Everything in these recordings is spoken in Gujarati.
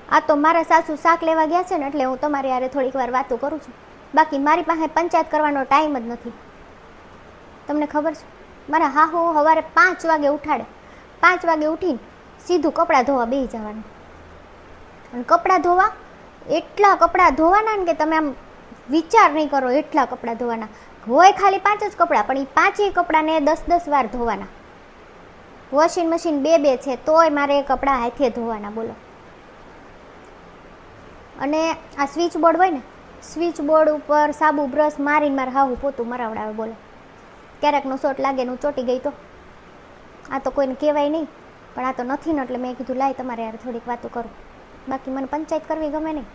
આ તો મારા સાસુ શાક લેવા ગયા છે ને એટલે હું તમારી યારે થોડીક વાર વાતો કરું છું. બાકી મારી પાસે પંચાયત કરવાનો ટાઈમ જ નથી. તમને ખબર છે, મારા હાહુ સવારે 5 વાગે ઉઠાડે. 5 વાગે ઉઠીને સીધું કપડાં ધોવા બેસી જવાનું. અને કપડાં ધોવા એટલા કપડાં ધોવાના ને કે તમે આમ વિચાર નહીં કરો, એટલા કપડાં ધોવાના હોય. ખાલી 5 જ કપડાં, પણ એ 5 કપડાને 10-10 વાર ધોવાના. વોશિંગ મશીન 2 છે તોય મારે કપડાં હાથે ધોવાના, બોલો. અને આ સ્વિચ બોર્ડ હોય ને, સ્વિચ બોર્ડ ઉપર સાબુ બ્રશ મારીને મારે હાહુ પોતું મરાવડાવે, બોલો. ક્યારેકનો શોટ લાગે ને હું ચોટી ગઈ તો આ તો કોઈને કહેવાય નહીં, પણ આ તો નથી ને એટલે મેં કીધું લાય તમારે યાર થોડીક વાતો કરું. બાકી મને પંચાયત કરવી ગમે નહીં,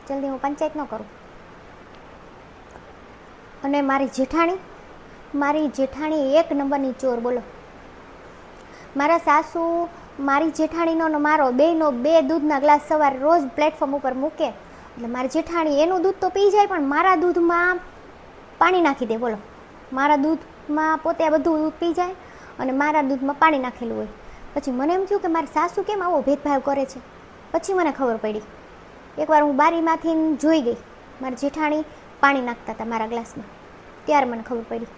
જલ્દી હું પંચાયત ન કરું. અને મારી જેઠાણી 1 નંબરની ચોર, બોલો. મારા સાસુ મારી જેઠાણીનો ને મારો બેયનો 2 દૂધના ગ્લાસ સવારે રોજ પ્લેટફોર્મ ઉપર મૂકે. એટલે મારી જેઠાણી એનું દૂધ તો પી જાય, પણ મારા દૂધમાં પાણી નાખી દે, બોલો. મારા દૂધમાં પોતે આ બધું દૂધ પી જાય અને મારા દૂધમાં પાણી નાખેલું હોય. પછી મને એમ થયું કે મારી સાસુ કેમ આવો ભેદભાવ કરે છે. પછી મને ખબર પડી. એકવાર હું બારીમાંથી જોઈ ગઈ, મારી જેઠાણી પાણી નાખતા હતા મારા ગ્લાસમાં, ત્યારે મને ખબર પડી.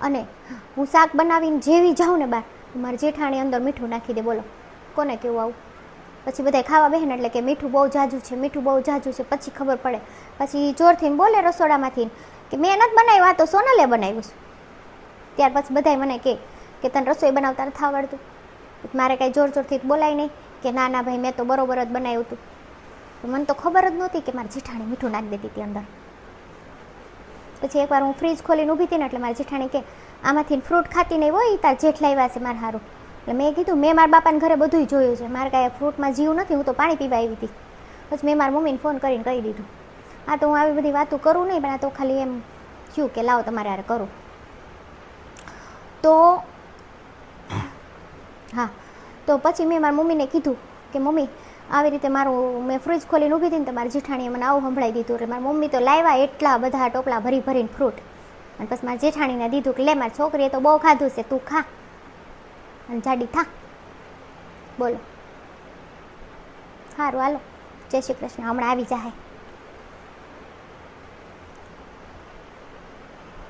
અને હું શાક બનાવીને જેવી જાઉં ને બહાર, મારી જેઠાણી અંદર મીઠું નાખી દે, બોલો. કોને કેવું આવું? પછી બધા ખાવા બેસે ને એટલે કે મીઠું બહુ ઝાઝું છે, મીઠું બહુ ઝાઝું છે. પછી ખબર પડે, પછી જોરથી બોલે રસોડામાંથી કે મેં નથી બનાવ્યું, આ તો સોનલે બનાવ્યું છે. ત્યાર પછી બધા મને કે તને રસોઈ બનાવતા નથી આવડતું. મારે કાંઈ જોરથી બોલાય નહીં કે ના ના ભાઈ મેં તો બરોબર જ બનાવ્યું હતું. મને તો ખબર જ નહોતી કે મારી જેઠાણી મીઠું નાખી દેતી હતી અંદર. પછી એકવાર હું ફ્રીજ ખોલીને ઊભી હતી ને એટલે મારી જેઠાણી કે આમાંથી ફ્રૂટ ખાતી નહીં હોય, તાર જેઠ લાવ્યા છે મારે સારું. એટલે મેં કીધું મેં મારા બાપાને ઘરે બધું જોયું છે, મારે કાંઈ ફ્રૂટમાં જીવ નથી, હું તો પાણી પીવા આવી હતી. પછી મેં મારા મમ્મીને ફોન કરીને કહી દીધું. આ તો હું આવી બધી વાતો કરું નહીં, પણ આ તો ખાલી એમ થયું કે લાવો તમારે યાર કરું. તો હા, તો પછી મેં મારા મમ્મીને કીધું કે મમ્મી આવી રીતે મારું મેં ફ્રીજ ખોલીને ઊભી હતી ને તો મારી જેઠાણીએ મને આવું સંભળાવી દીધું. એટલે મારી મમ્મી તો લાવ્યા એટલા બધા ટોપલા ભરીને ફ્રૂટ. અને પછી મારી જેઠાણીને દીધું કે લે મારી છોકરીએ તો બહુ ખાધું છે, તું ખા અને જાડી થા, બોલો. સારું હાલો, જય શ્રી કૃષ્ણ. હમણાં આવી જાય.